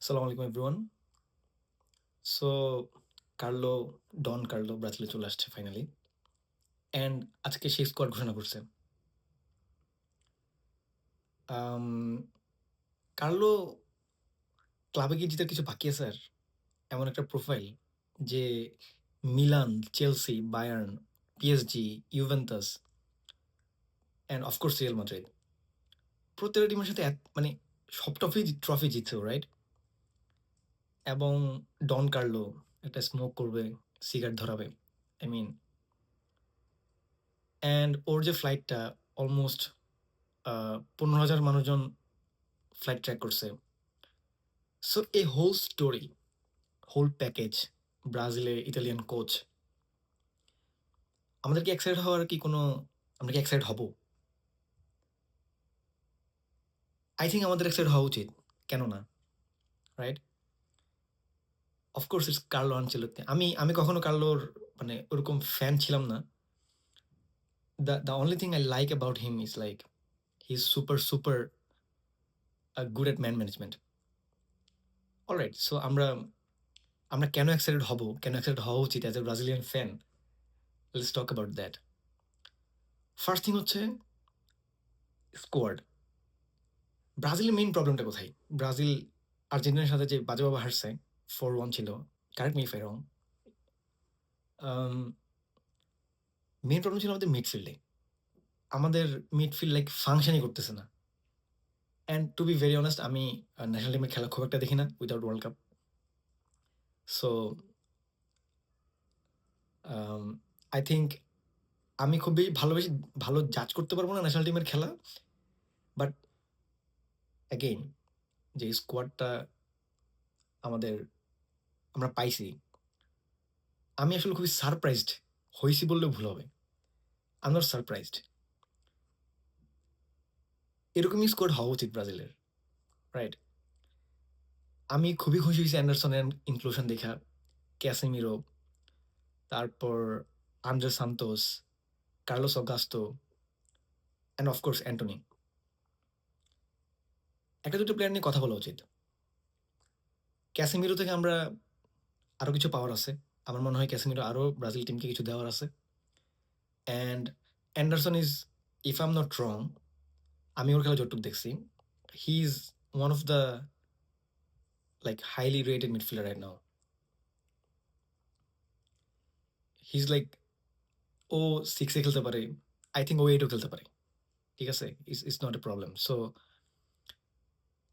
সালাম আলাইকুম everyone. So Carlo, Don Carlo ব্রাজিলে চলে আসছে ফাইনালি। অ্যান্ড আজকে সেই স্কোয়াড ঘোষণা করছে। আম কার্লো ক্লাবে গিয়ে জিতার কিছু বাকি আছে আর? এমন একটা প্রোফাইল যে Milan, Chelsea, Bayern, PSG, Juventus and of course Real Madrid. প্রত্যেকটা টিমের সাথে মানে সব ট্রফি জিতছে ও, রাইট? এবং ডন কার্লো একটা স্মোক করবে, সিগারেট ধরাবে। আই মিন অ্যান্ড ওর যে ফ্লাইটটা অলমোস্ট ১৫,০০০ মানুষজন ফ্লাইট ট্র্যাক করছে। সো এ হোল স্টোরি, হোল প্যাকেজ, ব্রাজিলের ইতালিয়ান কোচ। আমাদের কি এক্সাইটেড হওয়ার কি কোনো, আমরা কি এক্সাইটেড হব? আই থিঙ্ক আমাদের এক্সাইটেড হওয়া উচিত। কেন না? Right? Of course it's Carlo Ancelotti. আমি কখনো কার্লোর মানে ওরকম ফ্যান ছিলাম না। The only thing I like about him is like he is super good at man management. Alright, so আমরা কেন এক্সাইটেড হব, কেন এক্সাইটেড হওয়া উচিত as a Brazilian fan? Let's talk about that. First thing হচ্ছে squad. ব্রাজিলের main প্রবলেমটা কোথায়? ব্রাজিল আর্জেন্টিনার সাথে যে বাজেভাবে হারছে, 4-1 ছিল। Correct me if I wrong. Main problem ছিল আমাদের মিডফিল্ডে। আমাদের মিডফিল্ড লাইক ফাংশনই করতেছে না। And to be very honest, আমি ন্যাশনাল টিমের খেলা খুব একটা দেখি না without world cup. So I think আমি খুবই ভালো জাজ করতে পারবো না ন্যাশনাল টিমের খেলা। বাট অ্যাগেইন, যে স্কোয়াডটা আমাদের আমরা পাইছি, আমি আসলে খুবই সারপ্রাইজড হইছি বললেও ভুল হবে। I am not surprised. এরকমই স্কোয়াড হওয়া উচিত ব্রাজিলের, রাইট? আমি খুবই খুশি হয়েছি অ্যান্ডারসনের ইনক্লুশন দেখা। ক্যাসেমিরো, তারপর Andre Santos, Carlos Augusto and of course Antony. একটা দুটো প্লেয়ার নিয়ে কথা বলা উচিত। ক্যাসেমিরো থেকে আমরা আরও কিছু পাওয়ার আছে। আমার মনে হয় ক্যাসেমিরো আরও ব্রাজিল টিমকে কিছু দেওয়ার আছে। And Anderson is, if I am not wrong, আমি ওর খেলা যতটুকু দেখছি, he is one of the like highly rated midfielder right now. He is like, ও 6-এ খেলতে পারে, আই থিঙ্ক ও 8-ও খেলতে পারে। ঠিক আছে? It's not a problem. So